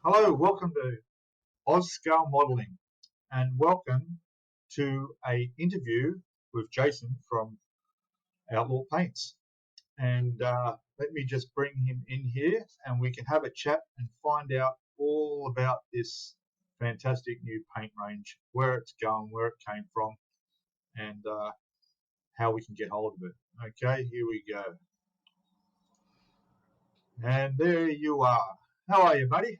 Hello, welcome to Scalemodeling, and welcome to a interview with Jason from OutLaw Paints. And let me just bring him in here, and we can have a chat and find out all about this fantastic new paint range, where it's going, where it came from, and how we can get hold of it. Okay, here we go. And there you are. How are you, buddy?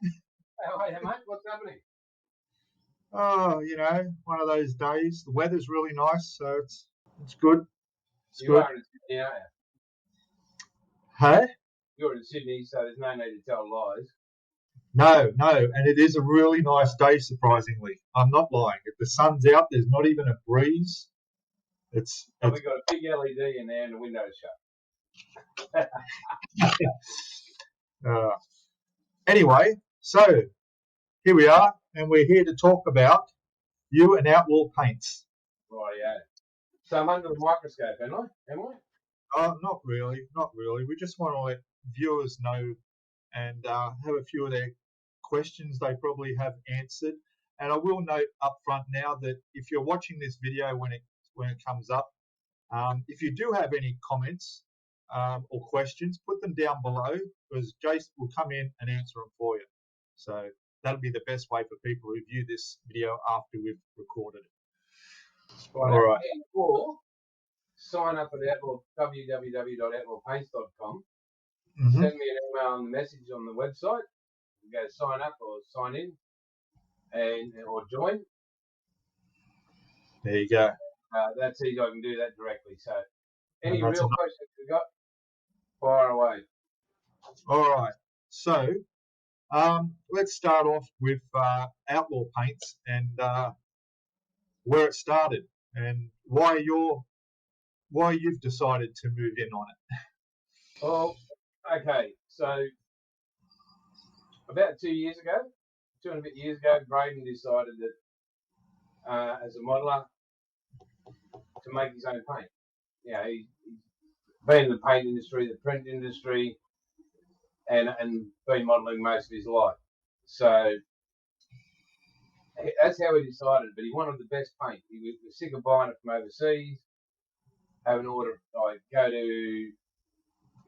How are you, mate? What's happening? Oh, one of those days. The weather's really nice, so it's good. You are in Sydney, aren't you? Hey? You're in Sydney, so there's no need to tell lies. No, and it is a really nice day, surprisingly. I'm not lying. If the sun's out, there's not even a breeze. We've got a big LED in there and the window's shut. Anyway, so here we are, and we're here to talk about you and Outlaw Paints. Right, yeah. So I'm under the microscope, am I? Not really. We just want to let viewers know and have a few of their questions they probably have answered. And I will note up front now that if you're watching this video when it comes up, if you do have any comments or questions, put them down below, because Jason will come in and answer them for you. So that'll be the best way for people who view this video after we've recorded it. Right. All right. Or sign up at www.outlawpaints.com. Mm-hmm. Send me an email and message on the website. You go sign up or sign in or join. There you go. That's easy. I can do that directly. So any real questions you got, fire away. All right. So let's start off with Outlaw Paints and where it started and why you've decided to move in on it. Oh, okay. So about 2 years ago, 2.5 years ago, Braden decided that as a modeler to make his own paint. Yeah, he's been in the paint industry, the print industry, and been modelling most of his life. So that's how he decided. But he wanted the best paint. He was sick of buying it from overseas. Have an order. I go to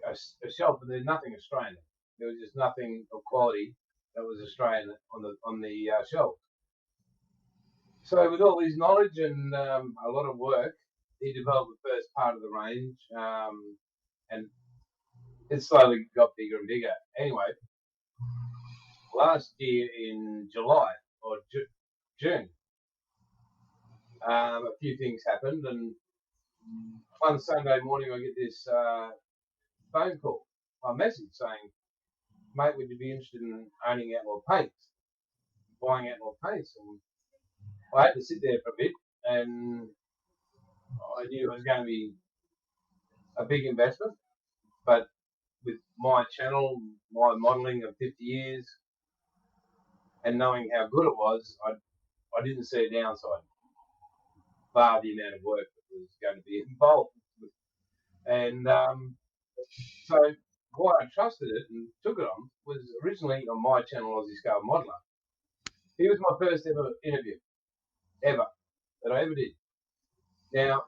a shelf, and there's nothing Australian. There was just nothing of quality that was Australian on the shelf. So with all his knowledge and a lot of work, he developed the first part of the range, and it slowly got bigger and bigger. Anyway, last year in July or June, a few things happened, and one Sunday morning I get this phone call, a message saying, "Mate, would you be interested in owning Outlaw Paints, buying Outlaw Paints?" And I had to sit there for a bit, and I knew it was going to be a big investment, but with my channel, my modelling of 50 years, and knowing how good it was, I didn't see a downside, bar the amount of work that was going to be involved. And so why I trusted it and took it on was originally on my channel, Aussie Scale Modeler. He was my first ever interview, ever, that I ever did. Now,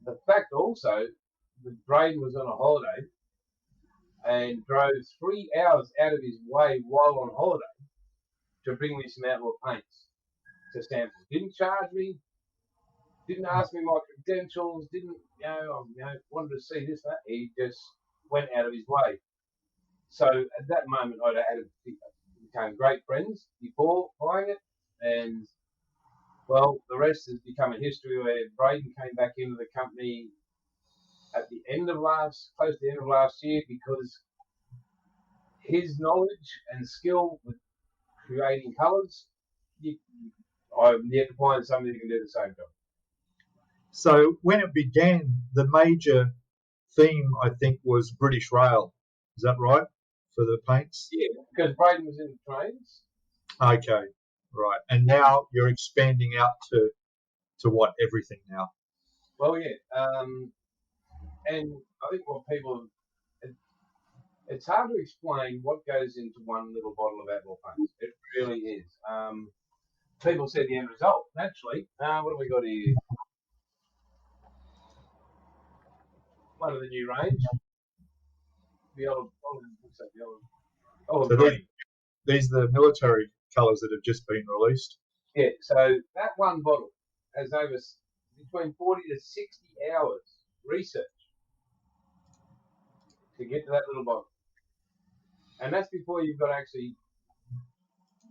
the fact also that Braden was on a holiday and drove 3 hours out of his way while on holiday to bring me some Outlaw Paints to sample. Didn't charge me, didn't ask me my credentials, didn't, wanted to see this and that. He just went out of his way. So at that moment, I became great friends before buying it, and well, the rest has become a history where Braden came back into the company at the end of close to the end of last year, because his knowledge and skill with creating colours, I've yet to find somebody who can do the same job. So when it began, the major theme, I think, was British Rail. Is that right, for the paints? Yeah, because Braden was in the trains. Okay, right. And now you're expanding out to what, everything now? Well, yeah. And I think what people It's hard to explain what goes into one little bottle of outlaw paints. It really is. People see the end result, naturally. What have we got here? One of the new range. The old, what's that? The old So green. these are the military colours that have just been released. Yeah, so that one bottle has over between 40 to 60 hours research to get to that little bottle. And that's before you've got to actually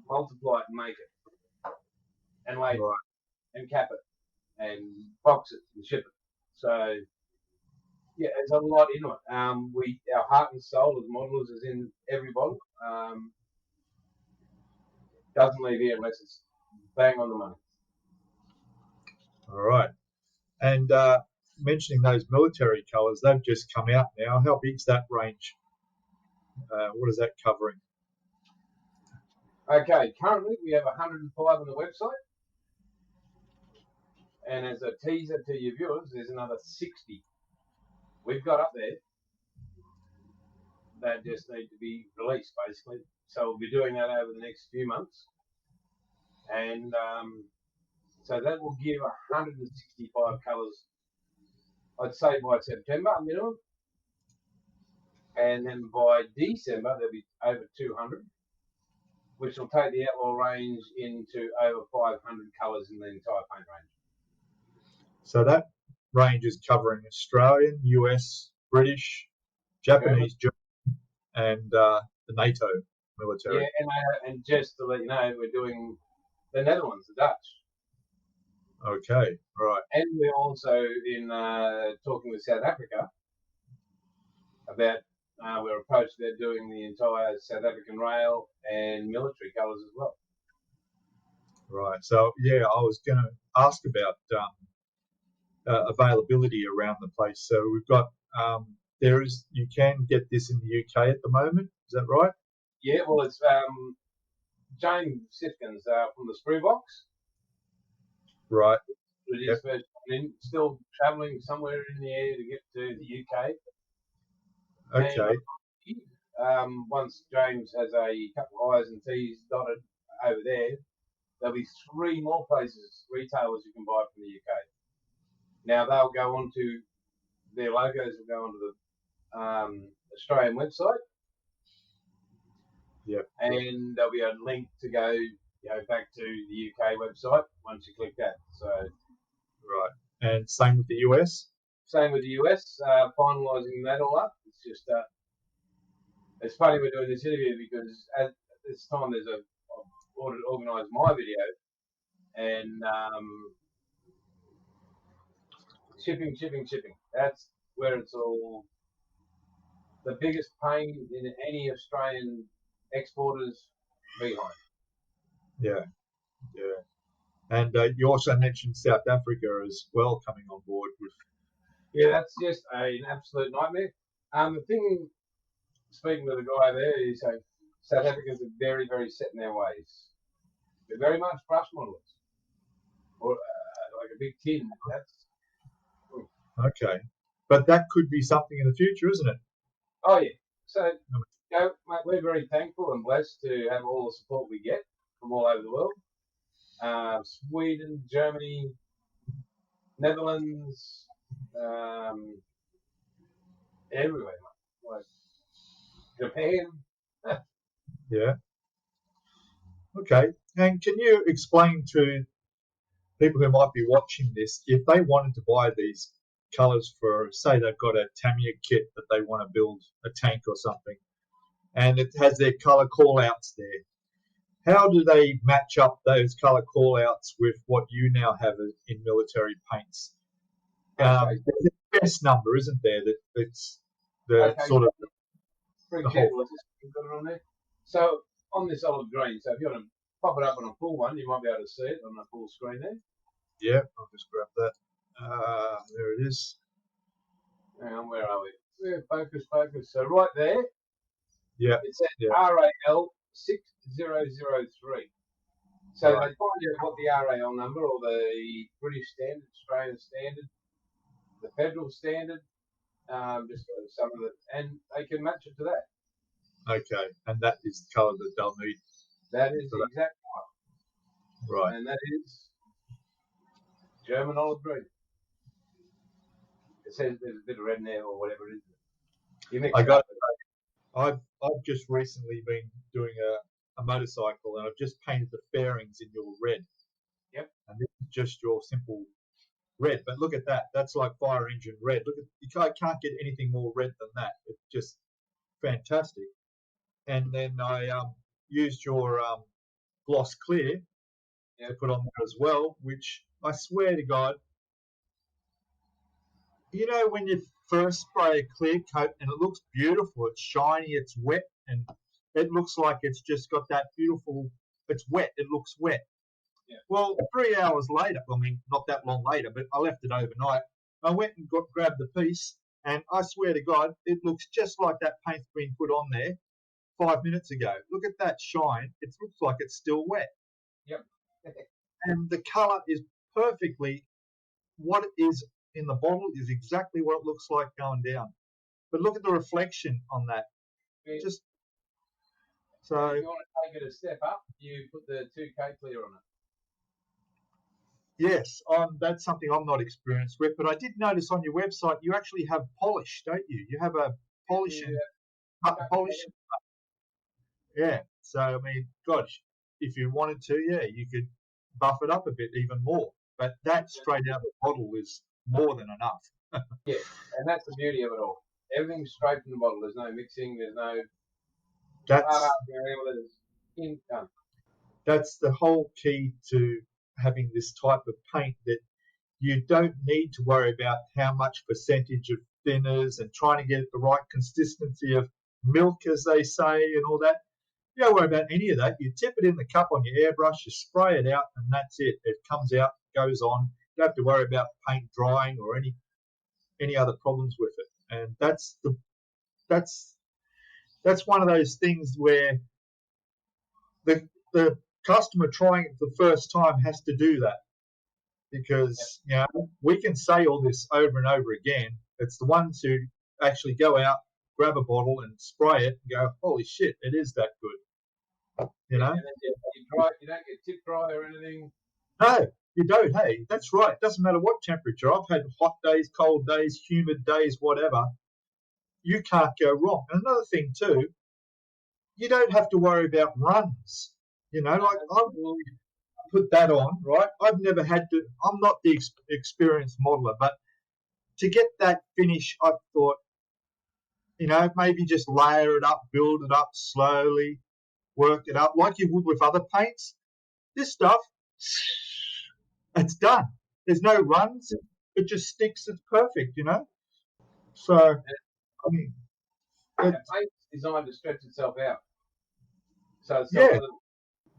multiply it and make it and label it and cap it and box it and ship it. So, yeah, there's a lot into it. Our heart and soul as modelers is in every bottle. Doesn't leave here unless it's bang on the money. All right. And mentioning those military colours, they've just come out now. How big's that range? What is that covering? Okay, currently we have 105 on the website. And as a teaser to your viewers, there's another 60 we've got up there that just need to be released, basically. So we'll be doing that over the next few months. And so that will give 165 colours, I'd say, by September minimum. And then by December, there'll be over 200, which will take the outlaw range into over 500 colours in the entire paint range. So that range is covering Australian, US, British, Japanese, German, and the NATO military. Yeah, and just to let you know, we're doing the Netherlands, the Dutch. Okay, right. And we're also in talking with South Africa about we're approached about doing the entire South African rail and military colours as well. Right. So yeah, I was going to ask about availability around the place. So we've got you can get this in the UK at the moment. Is that right? Yeah. Well, it's James Sifkins from the Sprue Box. Right. It is first still travelling somewhere in the air to get to the UK. Okay. And, once James has a couple of I's and T's dotted over there, there'll be 3 more places, retailers you can buy from the UK. Now they'll go onto their logos will go onto the Australian website. Yep. And there'll be a link to go back to the UK website once you click that. So. Right. And same with the US? Same with the US, finalising that all up. It's just, it's funny we're doing this interview because at this time I've organised my video and shipping. That's where it's all the biggest pain in any Australian exporters behind. Yeah. And you also mentioned South Africa as well coming on board with. Yeah, that's just an absolute nightmare. The thing, speaking to the guy there, is South Africans are very, very set in their ways. They're very much brush modelers, or like a big tin. Okay, but that could be something in the future, isn't it? Oh yeah. So, mate, we're very thankful and blessed to have all the support we get from all over the world. Sweden, Germany, Netherlands, everywhere, mate. Like Japan. Yeah. Okay. And can you explain to people who might be watching this, if they wanted to buy these colours for, say, they've got a Tamiya kit that they want to build a tank or something, and it has their colour call-outs there, how do they match up those colour call-outs with what you now have in military paints? There's a best number, isn't there? That's the sort of the whole. Got it on there. So on this olive green, so if you want to pop it up on a full one, you might be able to see it on a full screen there. Yeah, I'll just grab that. There it is. And where are we? Yeah, focus. So right there. Yeah. It says RAL 6003. So they find out what the RAL number or the British standard, Australian standard, the federal standard, just some of it, and they can match it to that. Okay, and that is the colour that they'll need. That is the exact one. Right. And that is German olive green. It says there's a bit of red in there or whatever it is. You mix it up. I've just recently been doing a motorcycle, and I've just painted the fairings in your red. Yep. And this is just your simple red. But look at that. That's like fire engine red. Look at, you can't get anything more red than that. It's just fantastic. And then I used your gloss clear to put on there as well, which I swear to God, you know, when you first spray a clear coat and it looks beautiful, it's shiny, it's wet, and it looks like it's just got that beautiful, it's wet, it looks wet. Yeah. Well, 3 hours later, I mean, not that long later, but I left it overnight. I went and grabbed the piece, and I swear to God, it looks just like that paint's been put on there 5 minutes ago. Look at that shine. It looks like it's still wet. Yep. And the colour is perfectly what it is in the bottle is exactly what it looks like going down. But look at the reflection on that. Yeah. Just so. If you want to take it a step up, you put the 2K clear on it. Yes, that's something I'm not experienced with, but I did notice on your website you actually have polish, don't you? You have a polish and polish. Yeah. So I mean, gosh, if you wanted to, yeah, you could buff it up a bit even more. But that straight out of the bottle is more than enough. Yeah, and that's the beauty of it all. Everything's straight from the bottle. There's no mixing. There's no. That's the whole key to having this type of paint, that you don't need to worry about how much percentage of thinners and trying to get the right consistency of milk, as they say, and all that. You don't worry about any of that. You tip it in the cup on your airbrush, you spray it out, and that's it. It comes out, goes on. You don't have to worry about paint drying or any other problems with it. And that's one of those things where the customer trying it for the first time has to do that, because you know, we can say all this over and over again. It's the ones who actually go out, grab a bottle and spray it and go, holy shit, it is that good. You know? You don't get tip dry or anything. No, you don't. Hey, that's right. It doesn't matter what temperature. I've had hot days, cold days, humid days, whatever. You can't go wrong. And another thing too, you don't have to worry about runs. You know, like I will put that on, right? I've never had to. I'm not the experienced modeler, but to get that finish, I thought, you know, maybe just layer it up, build it up slowly, work it up like you would with other paints. This stuff, it's done. There's no runs. It just sticks. It's perfect, you know. So, I mean, paint's designed to stretch itself out. So it's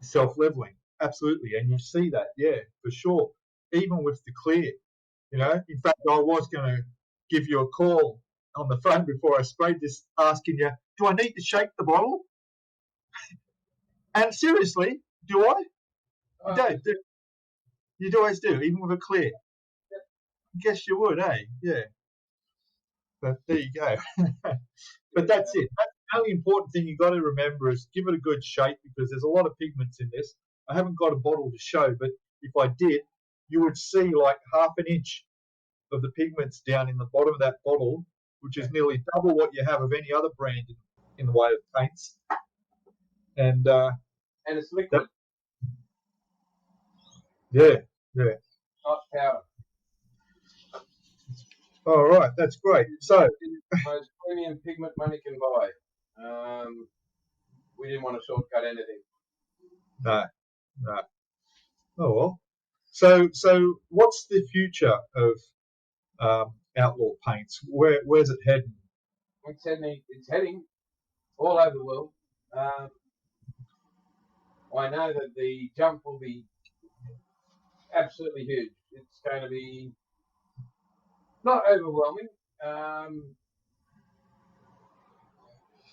self-leveling, absolutely, and you see that, yeah, for sure. Even with the clear, you know. In fact, I was going to give you a call on the phone before I sprayed this, asking you, do I need to shake the bottle? And seriously, do I? You don't. You always do, even with a clear. I guess you would, eh? Yeah. But there you go. But that's it. That's the only important thing you've got to remember is give it a good shake, because there's a lot of pigments in this. I haven't got a bottle to show, but if I did, you would see like half an inch of the pigments down in the bottom of that bottle, which is nearly double what you have of any other brand in the way of paints. And it's liquid. Yeah. Not powder. All right, that's great. So, the most premium pigment money can buy. We didn't want to shortcut anything. No. Oh well. So what's the future of Outlaw paints? Where's it heading? It's heading all over the world. I know that the jump will be absolutely huge. It's going to be not overwhelming,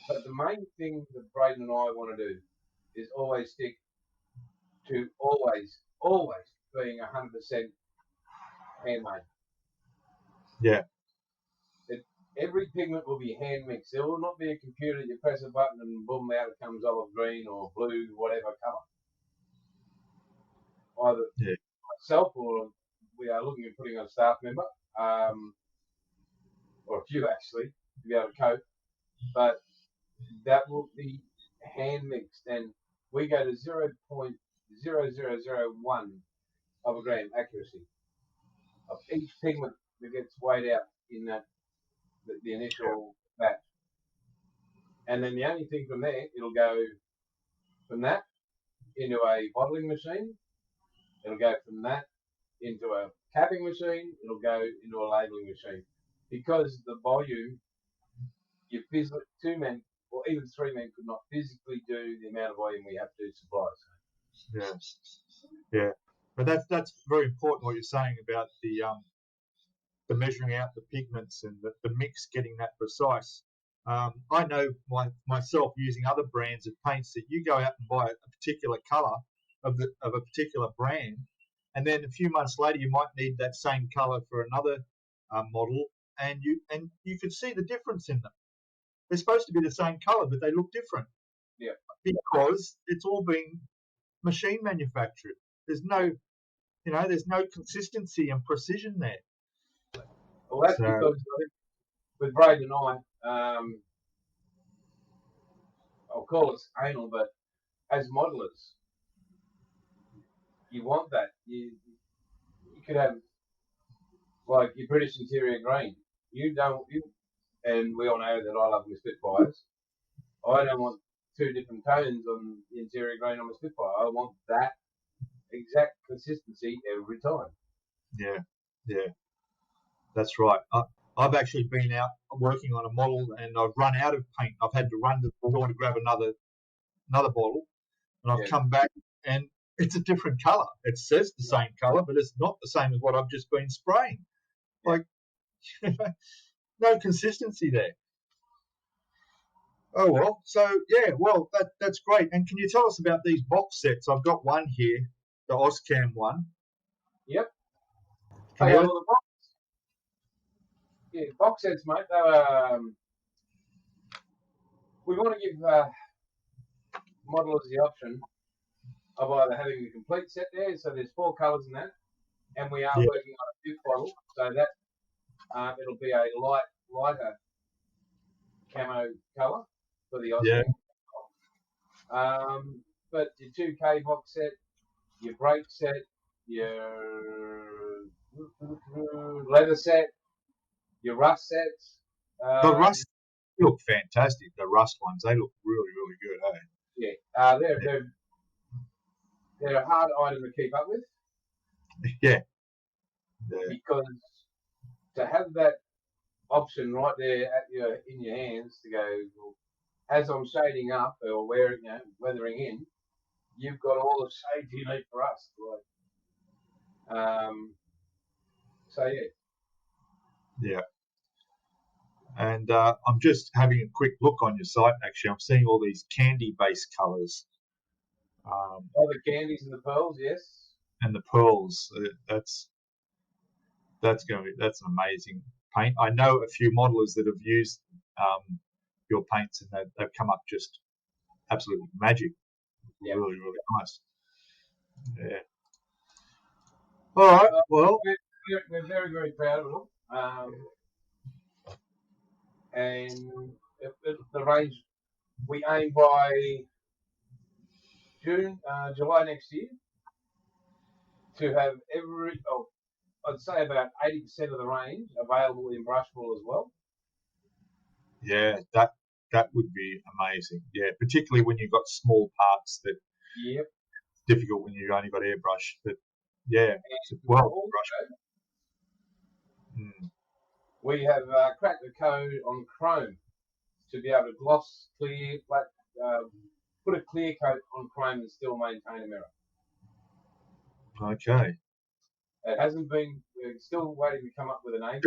but the main thing that Braden and I want to do is always stick to always being 100% handmade. Yeah. every pigment will be hand mixed. There will not be a computer that you press a button and boom, out it comes olive green or blue, whatever colour. Either myself or we are looking at putting on a staff member, or a few actually, to be able to cope. But that will be hand mixed, and we go to 0.0001 of a gram accuracy of each pigment that gets weighed out in that the initial batch. And then the only thing from there, it'll go from that into a bottling machine. It'll go from that into a capping machine. It'll go into a labelling machine. Because the volume, you physically, 2 men or even 3 men could not physically do the amount of volume we have to supply. Yeah. But that's very important what you're saying about the measuring out the pigments and the mix getting that precise. I know myself using other brands of paints that you go out and buy a particular colour of a particular brand, and then a few months later you might need that same colour for another model, and you could see the difference in them. They're supposed to be the same colour, but they look different. Yeah. Because it's all being machine manufactured. There's no consistency and precision there. Well, that's because with Braden and I, I'll call us anal, but as modelers, you want that. You could have, like, your British interior green. And we all know that I love my Spitfires. I don't want 2 different tones on the interior green on my Spitfire. I want that exact consistency every time. Yeah, that's right. I've actually been out working on a model and I've run out of paint. I've had to run to the door to grab another bottle, and I've come back and it's a different colour. It says the same colour, but it's not the same as what I've just been spraying. Like, no consistency there. Oh well, so yeah, well that's great. And can you tell us about these box sets? I've got one here, the Oscam one. Yep. Box sets, mate. They were, we want to give modelers the option of either having the complete set there, so there's 4 colours in that, and we are working on a 5th bottle, so that it'll be a lighter camo colour for the Oscar. But your 2K box set, your brake set, your leather set, your rust sets. The rust look fantastic. The rust ones, they look really, really good, Yeah, they're a hard item to keep up with. Yeah. Because to have that option right there in your hands to go, well, as I'm shading up or weathering in, you've got all the shades you need for us. So yeah. Yeah. And I'm just having a quick look on your site. Actually, I'm seeing all these candy-based colours. The candies and the pearls, yes. And the pearls. That's an amazing paint. I know a few modelers that have used your paints, and they've come up just absolutely magic. Yep. Really, really nice. Yeah. All right. Well, we're very, very proud of them. And the range we aim by July next year to have I'd say about 80% of the range available in brushable as well. Yeah, that would be amazing. Yeah, particularly when you've got small parts that it's difficult when you've only got airbrush. But yeah, it's well brushable. We have cracked the code on Chrome to be able to gloss, clear, put a clear coat on Chrome and still maintain a mirror. Okay. It hasn't been. We're still waiting to come up with a name.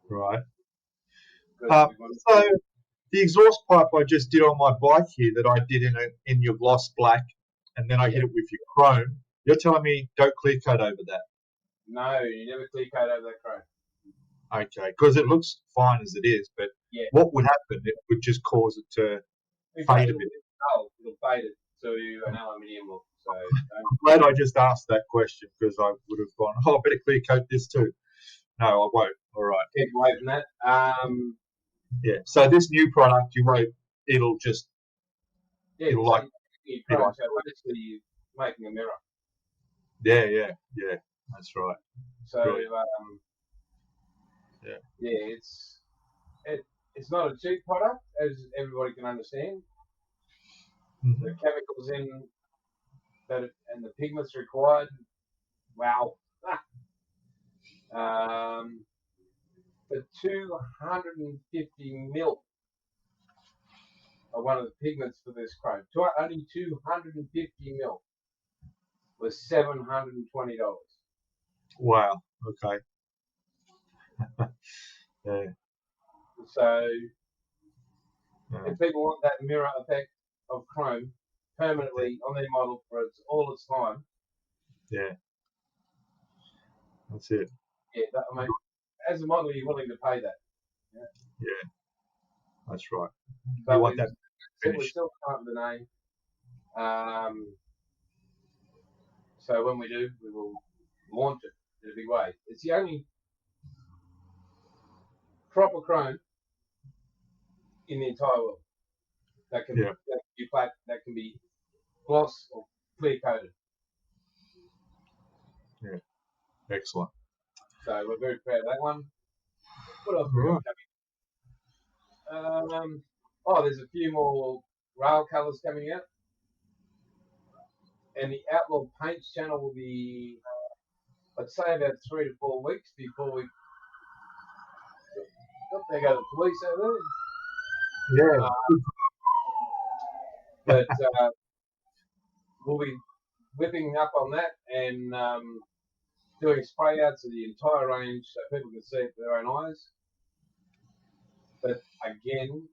Right. So the exhaust pipe I just did on my bike here, that I did in your gloss black, and then I hit it with your chrome. You're telling me don't clear coat over that? No, you never clear coat over that chrome. Okay, because it looks fine as it is, but Yeah. what would happen? It would just cause it to fade a bit. It'll fade it to an aluminium look. So I'm glad I just asked that question because I would have gone, oh, I better clear coat this too. No, I won't. All right. keep away from that. Yeah. So this new product, you won't. It'll just. Yeah, It'll so like. you Be like so basically you're making a mirror. yeah. That's right. So Brilliant. yeah, it's not a cheap product, as everybody can understand. Mhm. The chemicals in that and the pigments required. Wow. The 250 mil of one of the pigments for this chrome. Only 250 mil was $720. Wow. Okay. Yeah. So Yeah. if people want that mirror effect of chrome permanently on their model for all its time, Yeah. That's it. yeah, I mean, as a model, you're willing to pay that. Yeah. That's right. But You want that we finish. still can't the name. So when we do, we will launch it in a big way. It's the only proper chrome in the entire world that can, that can be flat, that can be gloss or clear coated. Yeah. Excellent. So we're very proud of that one. What else we got coming? There's a few more rail colours coming out. And the OutLaw Paints channel will be, I'd say, about 3 to 4 weeks before we. There go the police over there. Yeah. But we'll be whipping up on that and doing spray outs of the entire range so people can see it with their own eyes. But again,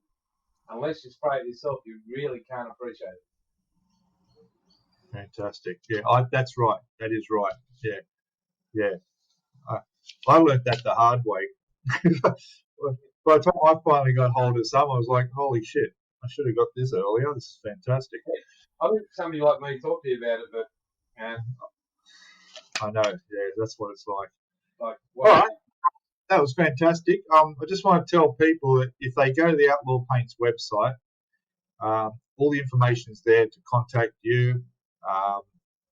unless you spray it yourself, you really can't appreciate it. Fantastic. Yeah, that's right. That is right. Yeah. I learned that the hard way. By the time I finally got hold of some, I was like, holy shit, I should have got this earlier. This is fantastic. I think somebody like me talked to you about it, but I know. Yeah, that's what it's like. All right. That was fantastic. I just want to tell people that if they go to the Outlaw Paints website, all the information is there to contact you.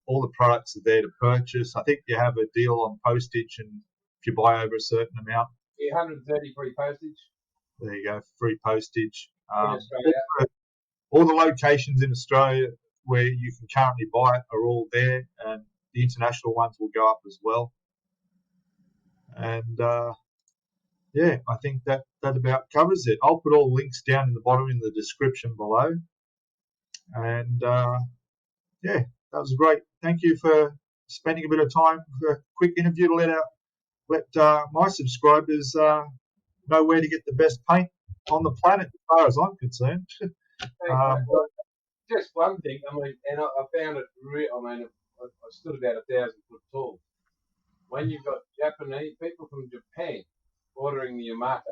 All the products are there to purchase. I think you have a deal on postage, and if you buy over a certain amount, 130 free postage. There you go, free postage. In Australia. All the locations in Australia where you can currently buy it are all there, and the international ones will go up as well. And I think that about covers it. I'll put all links down in the bottom in the description below. And that was great. Thank you for spending a bit of time for a quick interview to let my subscribers know where to get the best paint on the planet, as far as I'm concerned. Just one thing, I found it real. I stood about 1,000 foot tall. When you've got Japanese people from Japan ordering the Yamato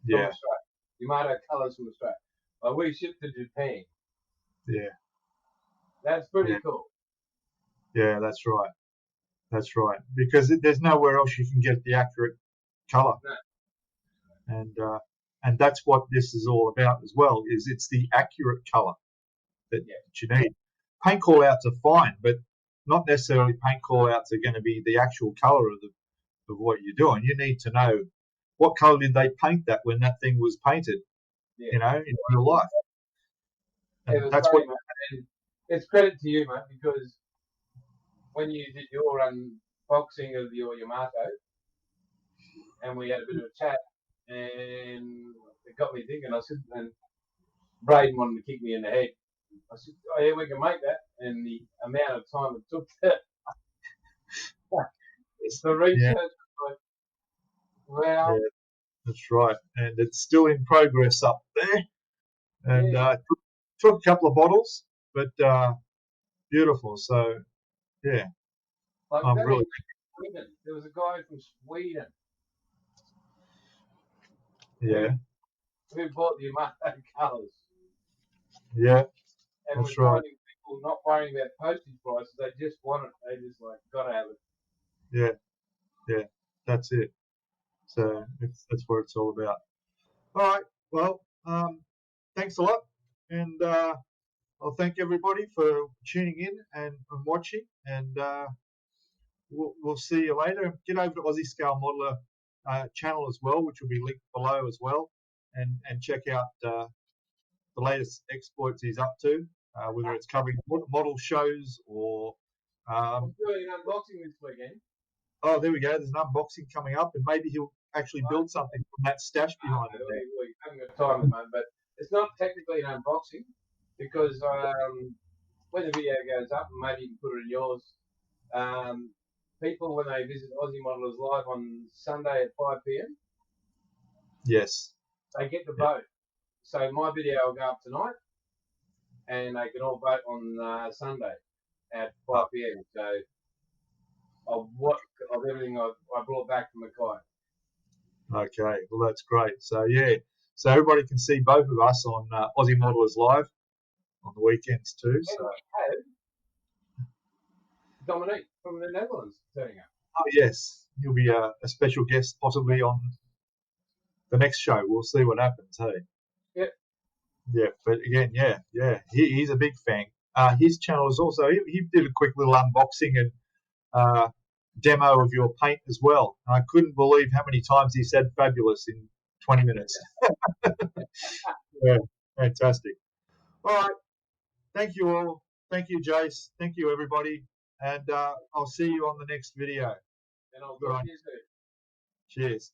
from Australia, Yamato colours from Australia, we ship to Japan. Yeah, that's pretty cool. Yeah, that's right. That's right, because there's nowhere else you can get the accurate colour. No. And that's what this is all about as well. Is it's the accurate colour that you need. Paint call outs are fine, but not necessarily paint call outs are going to be the actual colour of what you're doing. You need to know what colour did they paint that when that thing was painted, in real life. And that's great, and it's credit to you, mate, because when you did your unboxing of your Yamato, and we had a bit of a chat, and it got me thinking. I said, and Braden wanted to kick me in the head. I said, oh yeah, we can make that. And the amount of time it took the research was like, wow. Yeah, that's right. And it's still in progress up there. And took a couple of bottles, but beautiful. So, yeah. Like I'm really... There was a guy from Sweden Yeah. We bought the Yamaha colours. Yeah. And That's we're right. finding people not worrying about postage prices. They just want it. They just like, gotta have it. Yeah. Yeah. That's it. So that's what it's all about. All right. Well, thanks a lot. And I'll thank everybody for tuning in and watching. And we'll see you later. Get over to Aussie Scale Modeler channel as well, which will be linked below as well. And check out the latest exploits he's up to, whether it's covering model shows or. I'm doing an unboxing this weekend. Oh, there we go. There's an unboxing coming up, and maybe he'll actually build something from that stash behind him there. We haven't got time at the moment, but it's not technically an unboxing because when the video goes up, and maybe you can put it in yours, people, when they visit Aussie Modelers Live on Sunday at 5 p.m, Yes. they get to vote. So my video will go up tonight, and they can all vote on Sunday at 5 p.m. So of everything I brought back from Mackay. Okay. Well, that's great. So yeah. So everybody can see both of us on Aussie Modelers Live on the weekends too. And So. we have Dominique from the Netherlands turning up. Oh yes, he'll be a special guest possibly on the next show. We'll see what happens. Hey. Yep. Yeah, but again, yeah, he's a big fan. His channel is also he did a quick little unboxing and demo of your paint as well. And I couldn't believe how many times he said "fabulous" in 20 minutes. Yeah, fantastic. All right, thank you all. Thank you, Jace. Thank you, everybody. And I'll see you on the next video. And I'll talk to you soon. Cheers.